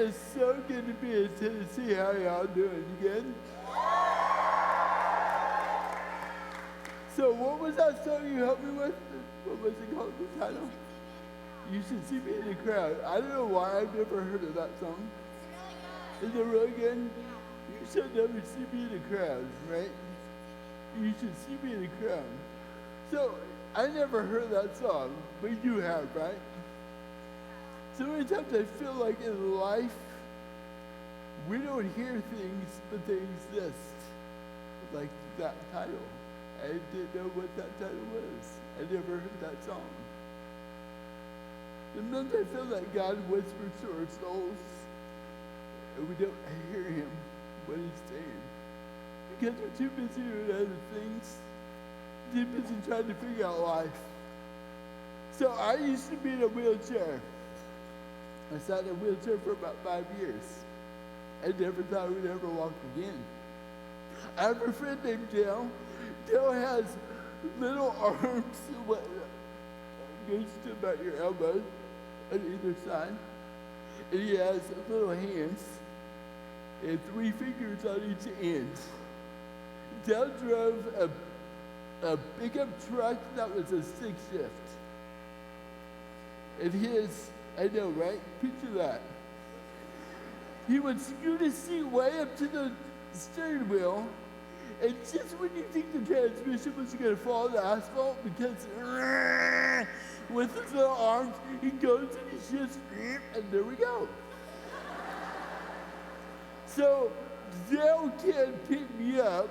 is so good to be in Tennessee. How y'all doing? You good? So what was that song you helped me with? What was it called, the title? You Should See Me in the Crowd. I don't know why I've never heard of that song. Is it really good? You should never see me in the crowd, right? You should see me in the crowd. So I never heard that song, but you have, right? So many times I feel like in life, we don't hear things, but they exist. Like that title. I didn't know what that title was. I never heard that song. Sometimes I feel like God whispers to our souls, and we don't hear him, what he's saying. Because we're too busy doing other things, too busy trying to figure out life. So I used to be in a wheelchair. I sat in a wheelchair for about 5 years. I never thought I would ever walk again. I have a friend named Dale. Dale has little arms, what goes to about your elbow on either side. And he has little hands and 3 fingers on each end. Dale drove a pickup truck that was a 6-shift. And I know, right? Picture that. He would scoot his seat way up to the steering wheel, and just when you think the transmission was going to fall on the asphalt, because with his little arms, he goes and he shifts, and there we go. So Dale can't pick me up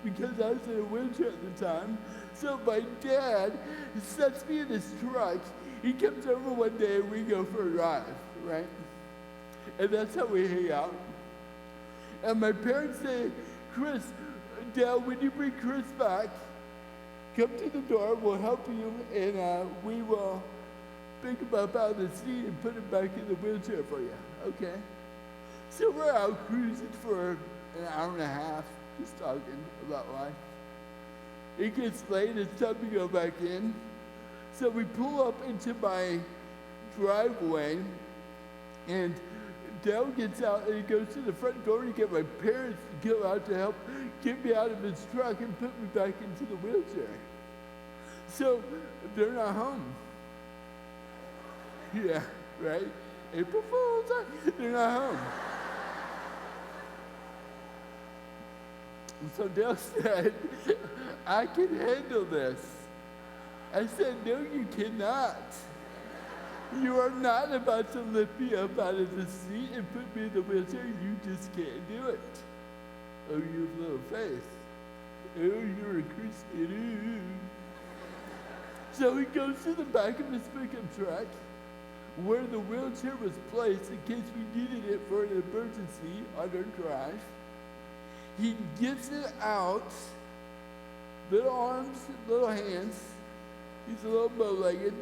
because I was in a wheelchair at the time. So my dad sets me in his truck. He comes over one day and we go for a drive, right? And that's how we hang out. And my parents say, Chris, Dale, when you bring Chris back, come to the door, we'll help you, and we will pick him up out of the seat and put him back in the wheelchair for you, okay? So we're out cruising for an hour and a half, just talking about life. It gets late, it's time to go back in. So we pull up into my driveway, and Dale gets out and he goes to the front door to get my parents to go out to help get me out of his truck and put me back into the wheelchair. So they're not home. Yeah, right? April Fool's, they're not home. So Dale said, I can handle this. I said, no, you cannot. You are not about to lift me up out of the seat and put me in the wheelchair. You just can't do it. Oh, you have little faith. Oh, you're a Christian. So he goes to the back of his pickup truck where the wheelchair was placed in case we needed it for an emergency on our drive. He gets it out, little arms, little hands. He's a little bow-legged.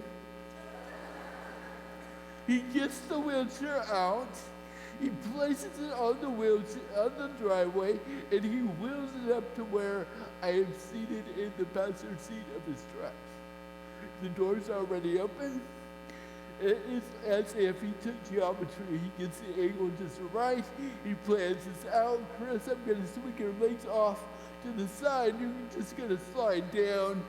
He gets the wheelchair out, he places it on the wheelchair, on the driveway, and he wheels it up to where I am seated in the passenger seat of his truck. The door's already open. It is as if he took geometry. He gets the angle just right. He plans this out. Chris, I'm going to swing your legs off to the side. You're just going to slide down.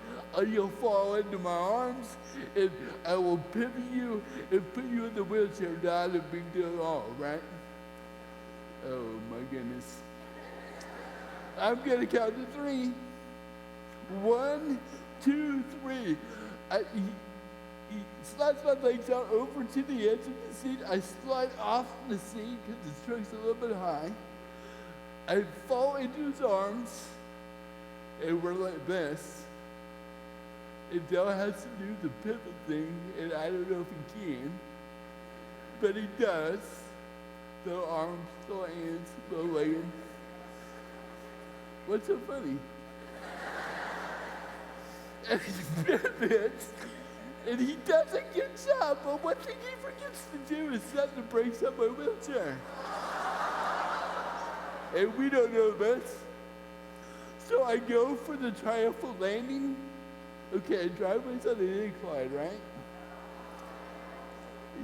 You'll fall into my arms, and I will pivot you and put you in the wheelchair. Not a big deal at all, right? Oh, my goodness. I'm going to count to 3. 1, 2, 3. He slides my legs out over to the edge of the seat. I slide off the seat because the truck's a little bit high. I fall into his arms, and we're like this. And Dale has to do the pivot thing, and I don't know if he can, but he does. Little arms, little hands, little legs. What's so funny? And he pivots, and he does a good job, but one thing he forgets to do is set the brakes on my wheelchair. And we don't know this. So I go for the triumphal landing. Okay, driveway's on an incline, right?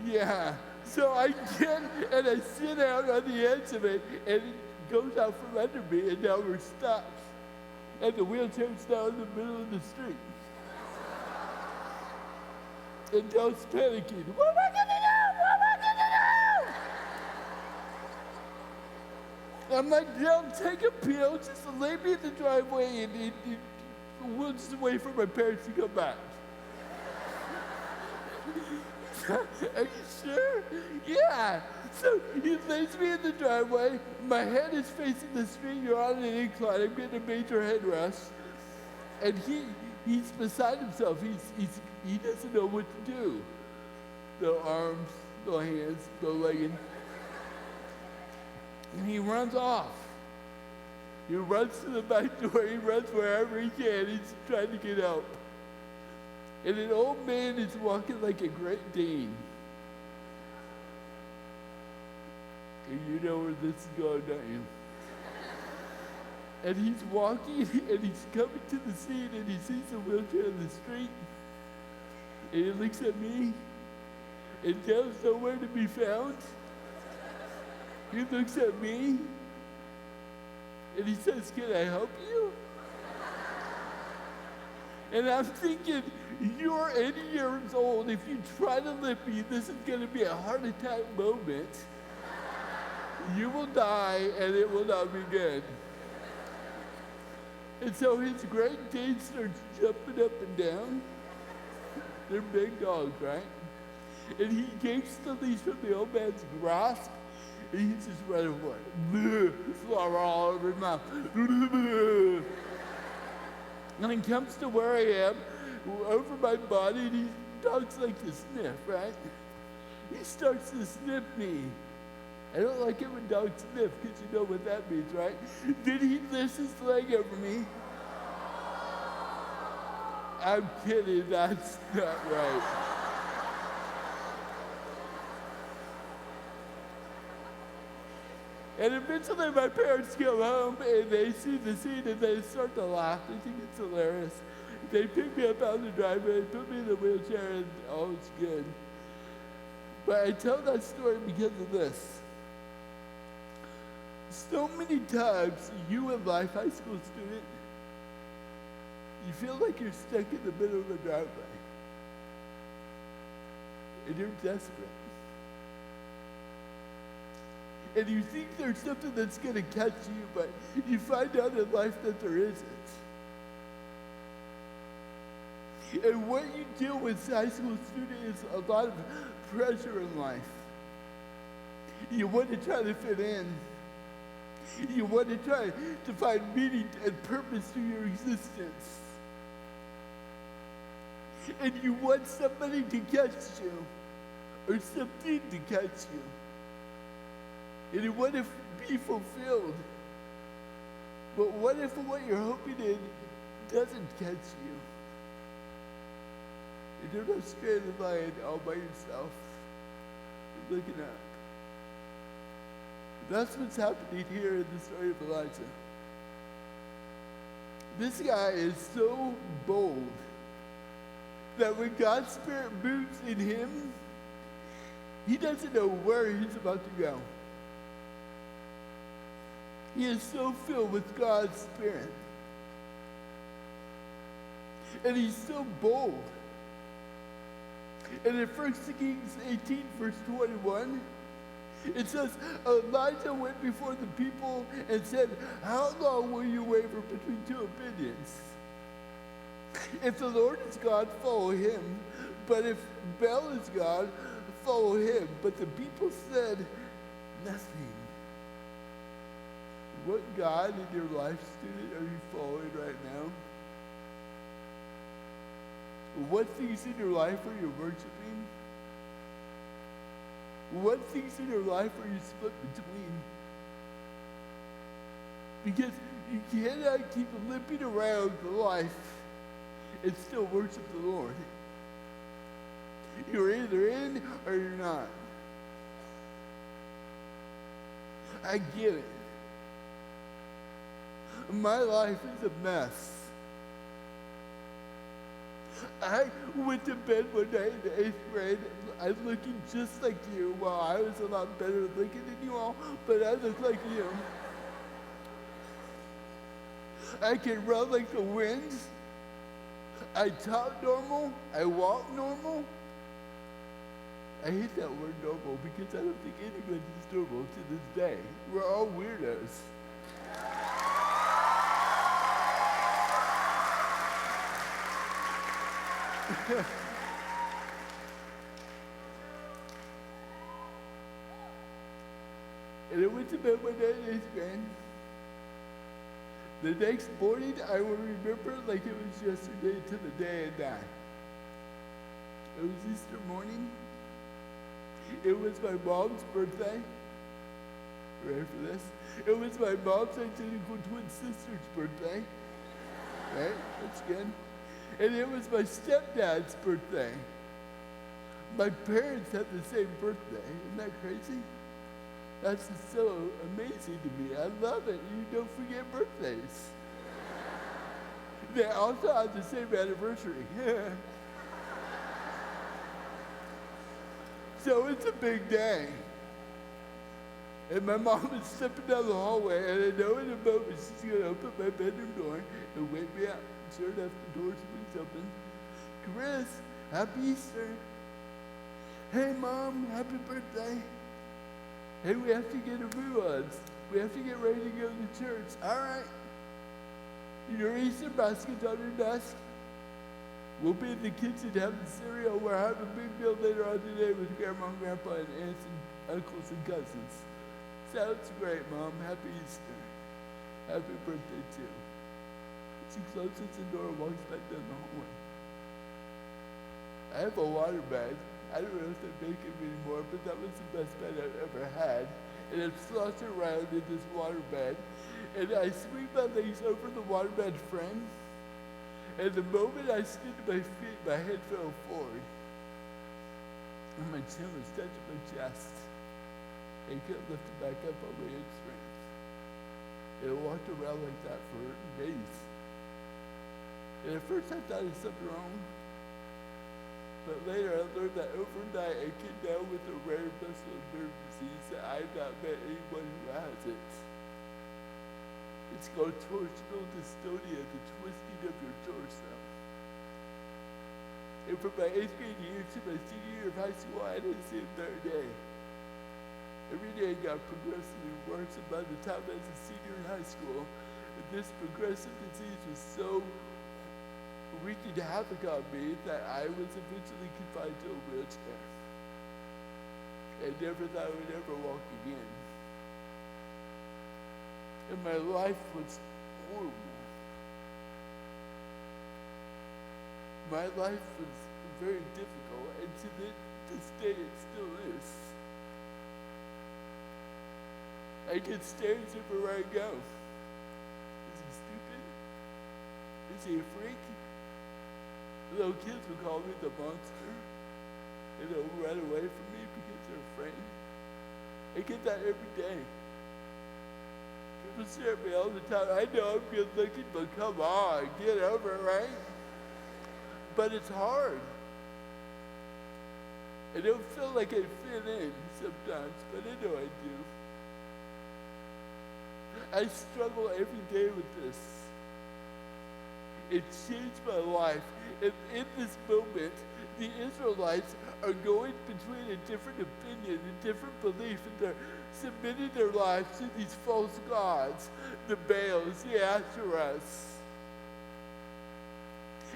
Yeah, So I get and I sit out on the edge of it, and it goes out from under me, and now we're stuck. And the wheelchair's now in the middle of the street. And Dell's panicking. What am I gonna do? What am I gonna do? I'm like, Dell, take a pill, just lay me in the driveway, and we'll just wait for my parents to come back. Are you sure? Yeah. So he lays me in the driveway. My head is facing the street. You're on an incline. I'm getting a major head rush. And he's beside himself. He doesn't know what to do. No arms, no hands, no legging. And he runs off. He runs to the back door. He runs wherever he can. He's trying to get out. And an old man is walking like a Great Dane. And you know where this is going, don't you? And he's walking, and he's coming to the scene, and he sees the wheelchair in the street. And he looks at me, and Dell's nowhere to be found. He looks at me, and he says, "Can I help you?" And I'm thinking, you're 80 years old. If you try to lift me, this is going to be a heart attack moment. You will die, and it will not be good. And so his Great Dane starts jumping up and down. They're big dogs, right? And he yanks the leash from the old man's grasp, and he's just running for it. Slobber all over his mouth. And he comes to where I am, over my body, and he dogs like to sniff, right? He starts to sniff me. I don't like it when dogs sniff, because you know what that means, right? Then he lifts his leg over me. I'm kidding, that's not right. And eventually my parents come home, and they see the scene, and they start to laugh. They think it's hilarious. They pick me up out of the driveway, put me in the wheelchair, and all is good. But I tell that story because of this. So many times, you in life, high school student, you feel like you're stuck in the middle of the driveway. And you're desperate. And you think there's something that's going to catch you, but you find out in life that there isn't. And what you deal with as a high school student is a lot of pressure in life. You want to try to fit in. You want to try to find meaning and purpose to your existence. And you want somebody to catch you, or something to catch you. And you want to be fulfilled. But what if what you're hoping in doesn't catch you? And you're not straight in line all by yourself, looking up. That's what's happening here in the story of Elijah. This guy is so bold that when God's Spirit moves in him, he doesn't know where he's about to go. He is so filled with God's Spirit. And he's so bold. And in 1 Kings 18, verse 21, it says, Elijah went before the people and said, "How long will you waver between two opinions? If the Lord is God, follow him. But if Baal is God, follow him." But the people said nothing. What God in your life, student, are you following right now? What things in your life are you worshiping? What things in your life are you split between? Because you cannot keep limping around life and still worship the Lord. You're either in or you're not. I get it. My life is a mess. I went to bed one night in the 8th grade. I'm looking just like you. Well, I was a lot better looking than you all, but I look like you. I can run like the wind. I talk normal. I walk normal. I hate that word normal because I don't think anybody's normal to this day. We're all weirdos. And I went to bed one night in 8th grade. The next morning, I will remember it like it was yesterday to the day I died. It was Easter morning. It was my mom's birthday. Ready for this? It was my mom's identical twin sister's birthday. Right? That's good. And it was my stepdad's birthday. My parents had the same birthday. Isn't that crazy? That's so amazing to me. I love it. You don't forget birthdays. They also have the same anniversary. So it's a big day. And my mom is stepping down the hallway, and I know in a moment she's going to open my bedroom door and wake me up. Sure enough, the door swings open. Chris, happy Easter. Hey, Mom, happy birthday. Hey, we have to get a reruns. We have to get ready to go to church. All right. Your Easter basket's on your desk. We'll be in the kitchen having cereal. We're having a big meal later on today with Grandma and Grandpa and aunts and uncles and cousins. Sounds great, Mom. Happy Easter. Happy birthday, too. She closes the door and walks back down the hallway. I have a water bed. I don't know if they make them anymore, but that was the best bed I've ever had. And I'm sloshing around in this water bed. And I swing my legs over the water bed frame. And the moment I stood to my feet, my head fell forward. And my chin was touching my chest. I couldn't lift it back up on my own strength. And I walked around like that for days. And at first I thought there was something wrong. But later I learned that overnight I came down with a rare muscle nerve disease that I've not met anyone who has it. It's called torsional dystonia, the twisting of your torso. And from my 8th grade year to my senior year of high school, I didn't see a third day. Every day got progressively worse, and by the time I was a senior in high school, this progressive disease was so wreaking havoc on me that I was eventually confined to a wheelchair. I never thought I would ever walk again. And my life was horrible. My life was very difficult, and to this day it still is. I get stares everywhere I go. Is he stupid? Is he a freak? Little kids would call me the monster, and they'll run away from me because they're afraid. I get that every day. People stare at me all the time. I know I'm good looking, but come on, get over it, right? But it's hard. I don't feel like I fit in sometimes, but I know I do. I struggle every day with this. It changed my life. And in this moment, the Israelites are going between a different opinion, a different belief, and they're submitting their lives to these false gods, the Baals, the Asherahs.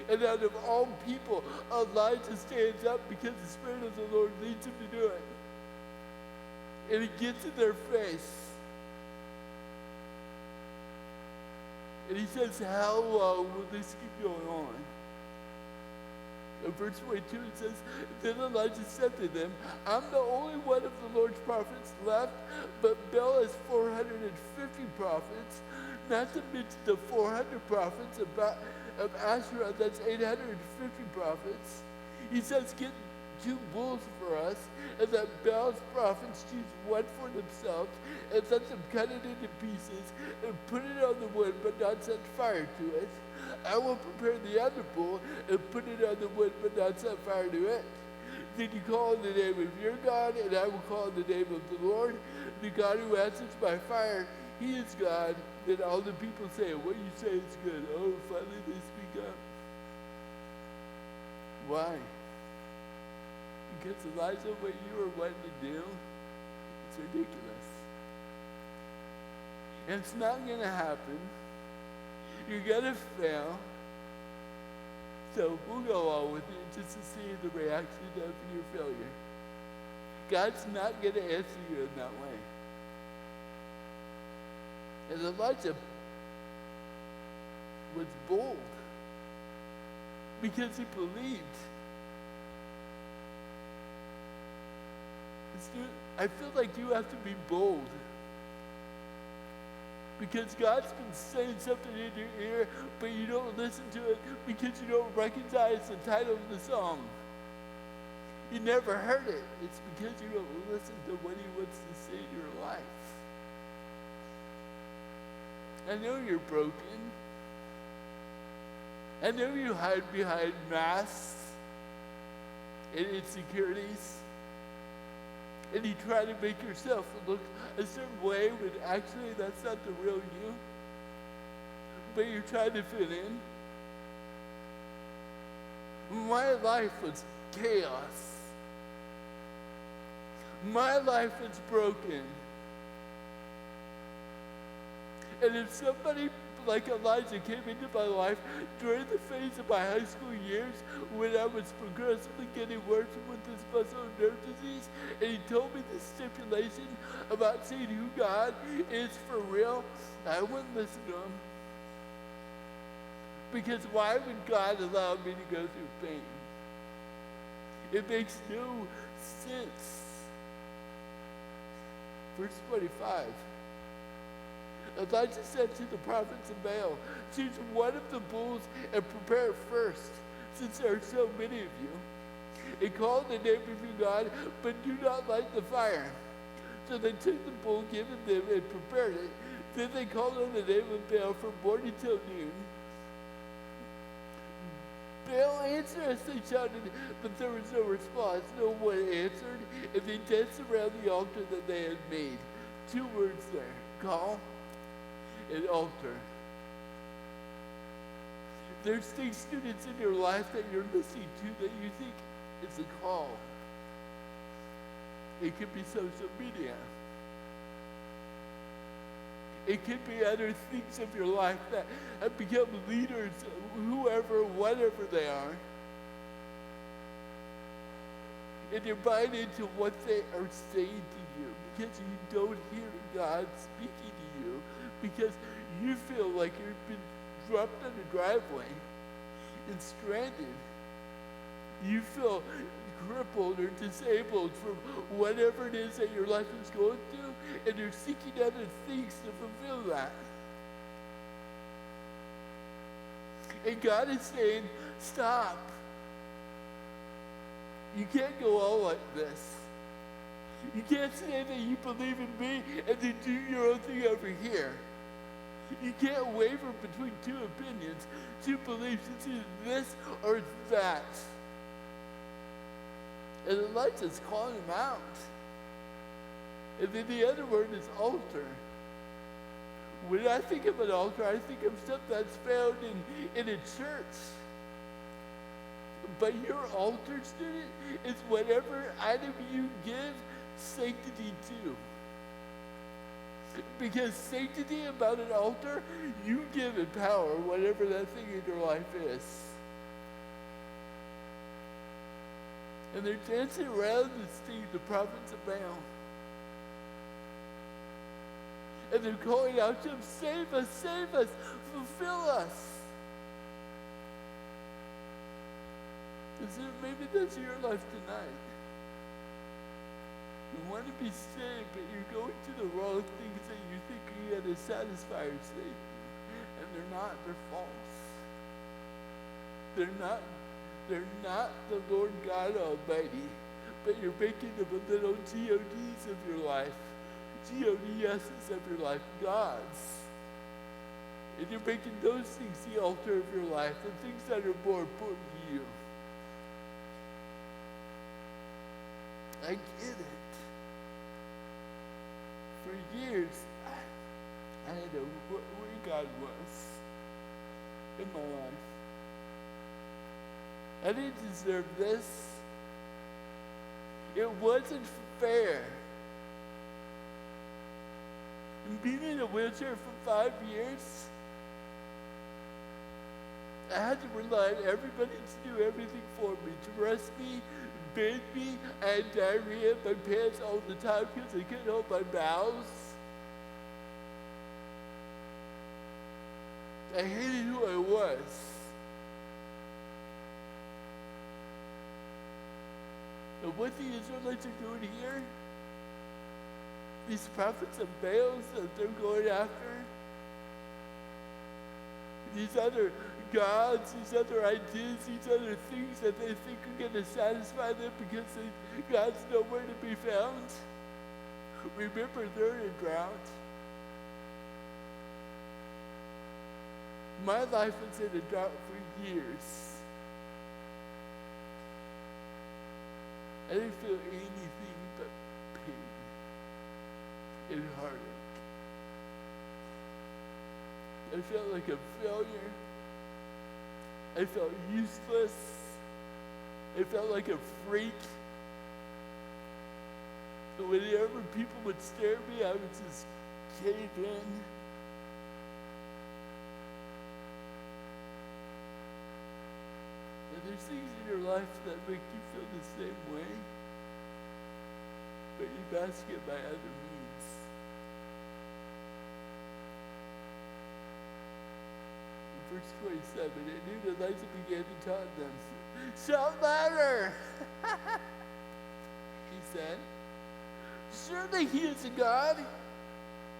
And out of all people, Elijah stands up because the Spirit of the Lord leads him to do it. And he gets in their face. And he says, how long will this keep going on? In verse 22, it says, then Elijah said to them, I'm the only one of the Lord's prophets left, but Baal has 450 prophets, not to mention the 400 prophets of Asherah, that's 850 prophets. He says, get two bulls for us, and that Baal's prophets choose one for themselves, and let them cut it into pieces, and put it on the wood, but not set fire to it. I will prepare the other bull, and put it on the wood, but not set fire to it. Then you call on the name of your God, and I will call on the name of the Lord, the God who answers by fire. He is God. Then all the people say, what you say is good. Oh, finally they speak up. Why? Because Elijah, what you are wanting to do, it's ridiculous. And it's not going to happen. You're going to fail. So we'll go on with it just to see the reaction of your failure. God's not going to answer you in that way. And Elijah was bold because he believed. I feel like you have to be bold because God's been saying something in your ear, but you don't listen to it because you don't recognize the title of the song. You never heard it. It's because you don't listen to what he wants to say in your life. I know you're broken. I know you hide behind masks and insecurities. And you try to make yourself look a certain way when actually that's not the real you. But you're trying to fit in. My life was chaos. My life was broken. And if somebody like Elijah came into my life during the phase of my high school years when I was progressively getting worse with this muscle nerve disease, and he told me the stipulation about seeing who God is for real, I wouldn't listen to him. Because why would God allow me to go through pain? It makes no sense. Verse 25. Elijah said to the prophets of Baal, choose one of the bulls and prepare it first, since there are so many of you. And call the name of your God, but do not light the fire. So they took the bull given them and prepared it. Then they called on the name of Baal from morning till noon. Baal answered as they shouted, but there was no response. No one answered, and they danced around the altar that they had made. 2 words there, call and altar. There's things, students, in your life that you're listening to that you think is a call. It could be social media. It could be other things of your life that have become leaders, whoever, whatever they are. And you're buying into what they are saying to you because you don't hear God speaking to you, because you feel like you've been dropped on a driveway and stranded. You feel crippled or disabled from whatever it is that your life is going through, and you're seeking other things to fulfill that. And God is saying, stop. You can't go on like this. You can't say that you believe in me and then do your own thing over here. You can't waver between 2 opinions, 2 beliefs. It's either this or it's that. And Elijah's calling him out. And then the other word is altar. When I think of an altar, I think of stuff that's found in a church. But your altar, student, is whatever item you give sanctity to. Because sanctity about an altar, you give it power, whatever that thing in your life is. And they're dancing around this thing, the prophets of Baal. And they're calling out to him, save us, fulfill us. And so maybe that's your life tonight. You want to be saved, but you're going to the wrong things that you think you're going to satisfy or save you. And they're not, they're false. They're not the Lord God Almighty. but you're making them a little GODs of your life, GODSs of your life, gods. And you're making those things the altar of your life, the things that are more important to you. I get it. For years, I didn't know where God was in my life. I didn't deserve this. It wasn't fair. And being in a wheelchair for 5 years, I had to rely on everybody to do everything for me, to rest me, bathe me. I had diarrhea in my pants all the time because I couldn't hold my bowels. I hated who I was. And what the Israelites are doing here, these prophets of Baals that they're going after, these other gods, these other ideas, these other things that they think are going to satisfy them because God's nowhere to be found. Remember, they're in drought. My life was in a drought for years. I didn't feel anything but pain and heartache. I felt like a failure. I felt useless. I felt like a freak. So whenever people would stare at me, I would just cave in. And there's things in your life that make you feel the same way, but you mask it by other means. In verse 27, at noon Elijah began to taunt them. Shout louder! He said. Surely he is a God.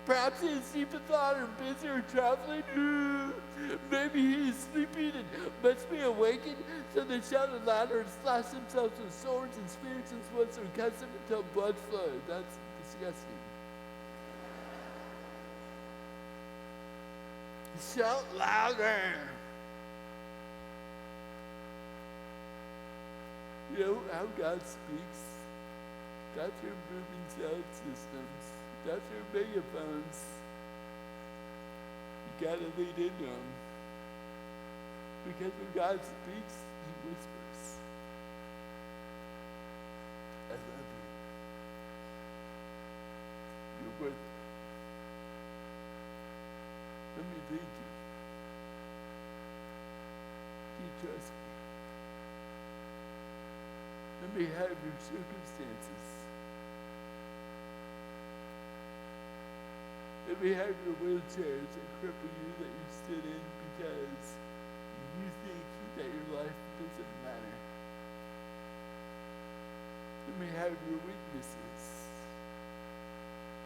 Perhaps he is deep in thought or busy or traveling. Maybe he is sleeping and must be awakened. So they shouted louder and slashed themselves with swords and spears and swords and cut them until blood flowed. That's disgusting. Shout louder. You know how God speaks? Not through moving sound systems, not through megaphones. You gotta lean into him. Because when God speaks, he whispers. I love you. You're worth it. Let me lead you. You trust me. Let me have your circumstances. Let me have your wheelchairs that cripple you that you sit in because you think that your life doesn't matter. Let me have your weaknesses.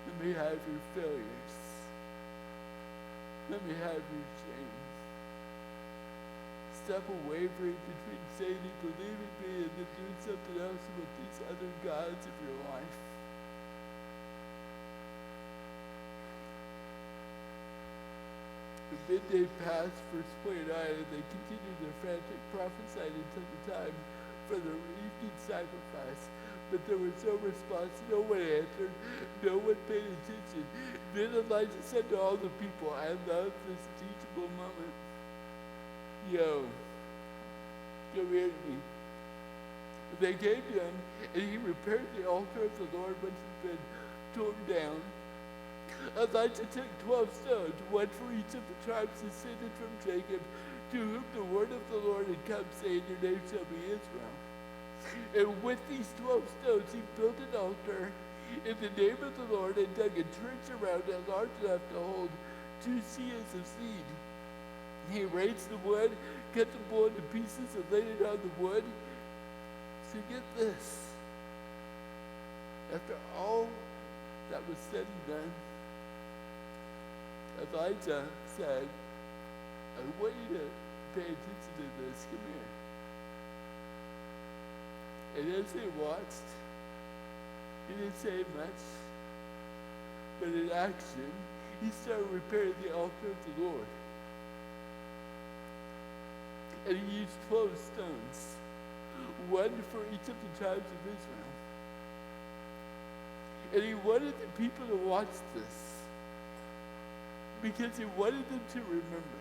Let me have your failures. Let me have your shame. Stop wavering between saying you believe in me and then doing something else with these other gods of your life. The midday passed, verse 29, and they continued their frantic prophesying until the time for the evening sacrifice. But there was no response, no one answered, no one paid attention. Then Elijah said to all the people, I love this teachable moment. Yo, come here to me. They came to him, and he repaired the altar of the Lord which had been torn down. Elijah took 12 stones, one for each of the tribes descended from Jacob, to whom the word of the Lord had come, saying, Your name shall be Israel. And with these 12 stones he built an altar in the name of the Lord and dug a trench around it large enough to hold 2 seahs of seed. He raised the wood, cut the bull into pieces, and laid it on the wood. So get this. After all that was said and done, Elijah said, I want you to pay attention to this. Come here. And as they watched, he didn't say much, but in action, he started repairing the altar of the Lord. And he used 12 stones, one for each of the tribes of Israel. And he wanted the people to watch this because he wanted them to remember.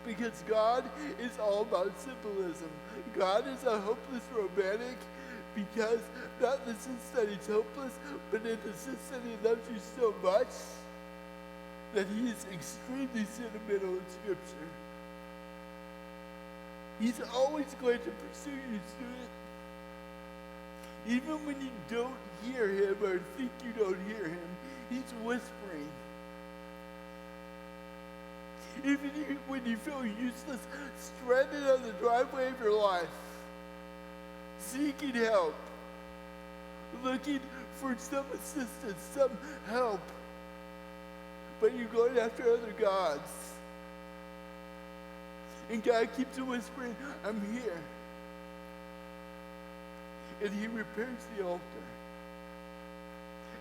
Because God is all about symbolism. God is a hopeless romantic because not in the sense that he's hopeless, but in the sense that he loves you so much that he is extremely sentimental in Scripture. He's always going to pursue you, student. Even when you don't hear him or think you don't hear him, he's whispering. Even when you feel useless, stranded on the driveway of your life, seeking help, looking for some assistance, some help, but you're going after other gods. And God keeps whispering, I'm here. And he repairs the altar.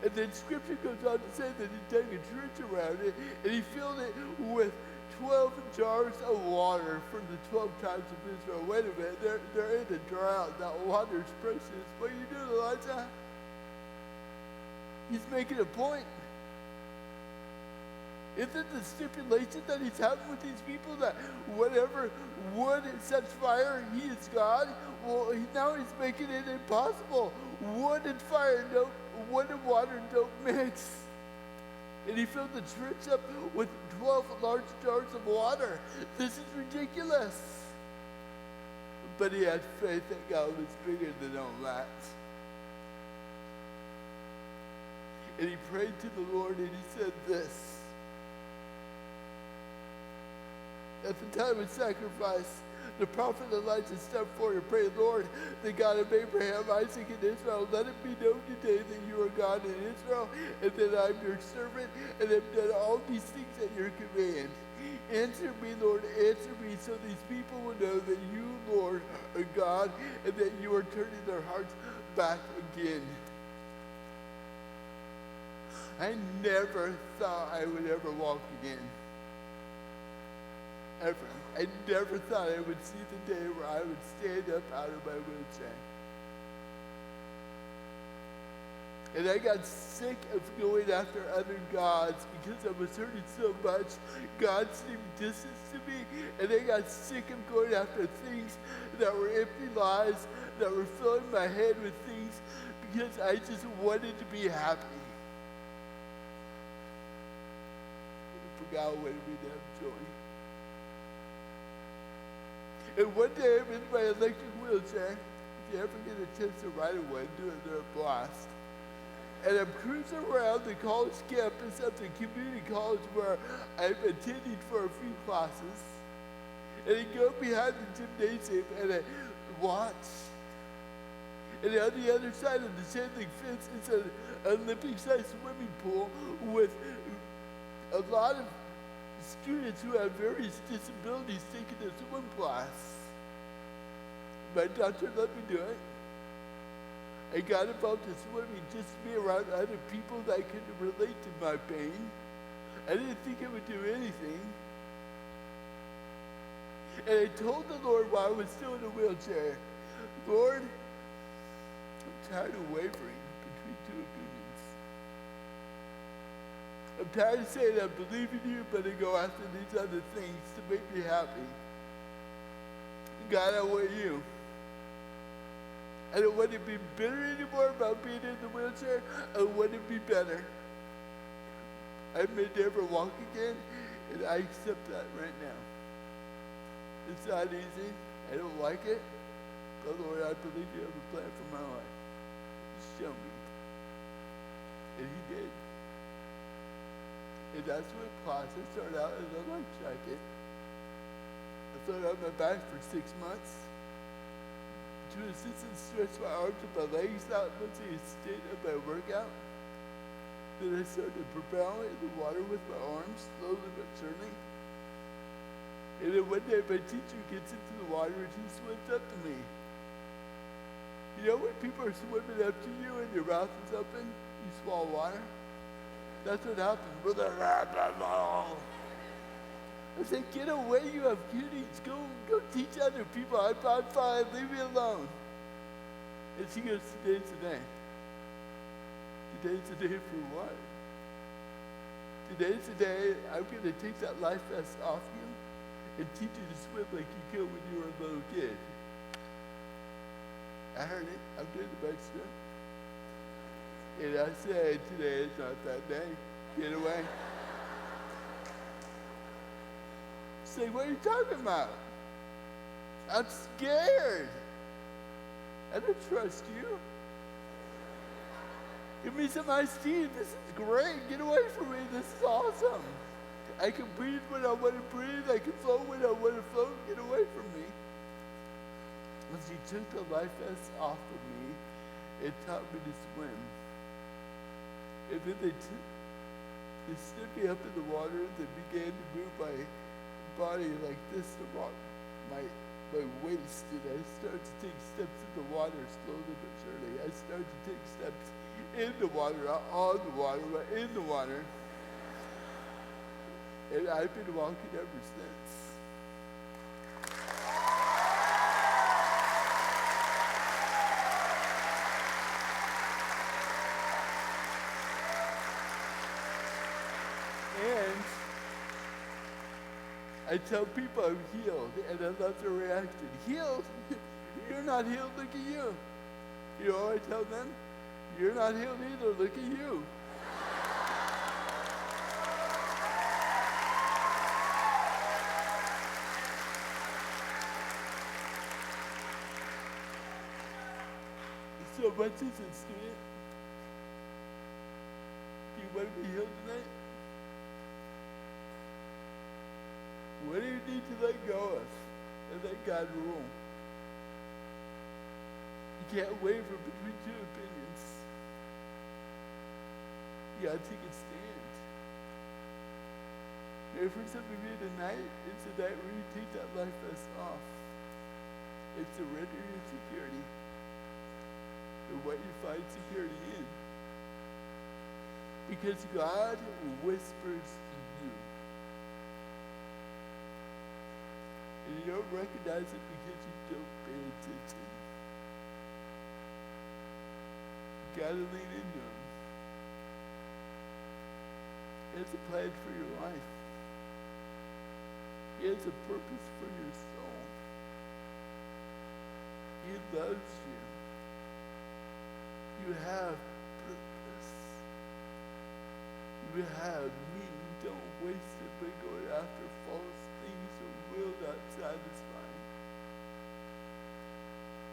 And then Scripture goes on to say that he dug a trench around it, and he filled it with 12 jars of water for the 12 tribes of Israel. Wait a minute, they're in a drought. That water is precious. What are you doing, Elijah? He's making a point. Isn't the stipulation that he's having with these people that whatever wood sets fire, he is God? Well, now he's making it impossible. Wood and fire, wood and water don't mix. And he filled the trench up with 12 large jars of water. This is ridiculous. But he had faith that God was bigger than all that. And he prayed to the Lord and he said this. At the time of sacrifice, the prophet Elijah stepped forward and prayed, Lord, the God of Abraham, Isaac, and Israel, let it be known today that you are God in Israel, and that I am your servant, and have done all these things at your command. Answer me, Lord, answer me, so these people will know that you, Lord, are God, and that you are turning their hearts back again. I never thought I would ever walk again. Ever. I never thought I would see the day where I would stand up out of my wheelchair. And I got sick of going after other gods because I was hurting so much. God seemed distant to me, and I got sick of going after things that were empty lies, that were filling my head with things because I just wanted to be happy. I forgot what it meant to have joy. And one day I'm in my electric wheelchair. If you ever get a chance to ride one, do it, they're a blast. And I'm cruising around the college campus of the community college where I'm attending for a few classes. And I go behind the gymnasium and I watch. And on the other side of the chain link fence is an Olympic-sized swimming pool with a lot of students who have various disabilities taking a swim class. My doctor let me do it. I got involved in swimming just to be around other people that could relate to my pain. I didn't think it would do anything. And I told the Lord while I was still in a wheelchair, Lord, I'm tired of wavering between two opinions. I'm tired of saying I believe in you, but I go after these other things to make me happy. God, I want you. I don't want to be bitter anymore about being in the wheelchair. I want to be better. I may never walk again, and I accept that right now. It's not easy. I don't like it. But Lord, I believe you have a plan for my life. Show me. And he did. And that's what class. I started out as a life jacket. I threw it on my back for 6 months. To assist and stretch my arms and my legs out once the extent of my workout. Then I started propelling in the water with my arms, slowly but surely. And then one day my teacher gets into the water and he swims up to me. You know when people are swimming up to you and your mouth is open, you swallow water? That's what happens. I say, get away, you have cuties. Go teach other people. I'm fine, leave me alone. And she goes, today's the day. Today's the day for what? Today's the day I'm going to take that life vest off you and teach you to swim like you could when you were a little kid. I heard it. I'm doing the backstroke. And I said, today is not that day. Get away. Say, what are you talking about? I'm scared. I don't trust you. Give me some iced tea. This is great. Get away from me. This is awesome. I can breathe when I want to breathe. I can float when I want to float. Get away from me. When she took the life vest off of me, it taught me to swim. And then they stood me up in the water. They began to move my body like this around my waist, and I started to take steps in the water slowly but surely. I started to take steps in the water, not on the water, but in the water. And I've been walking ever since. And I tell people I'm healed, and I love their reaction. Healed? You're not healed, look at you. You know what I tell them? You're not healed either, look at you. So much as a student, do you want to be healed tonight? What do you need to let go of and let God rule? You can't waver between two opinions. You gotta take a stand. Maybe for some of you tonight, it's a night where you take that life vest off and surrender your security and what you find security in. Because God whispers to you. And you don't recognize it because you don't pay attention. You gotta lean into him. He has a plan for your life. He has a purpose for your soul. He loves you. You have purpose. You have meaning. Don't waste it by going after false things that will not satisfy.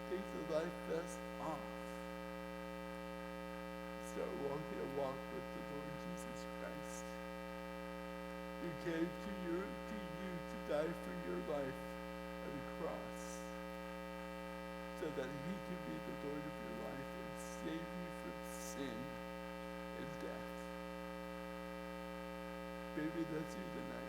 Take the life vest off. Start walking a walk with the Lord Jesus Christ. Who came to you to die for your life on the cross, so that he can be the Lord of your life and save you from sin and death. Maybe that's you tonight.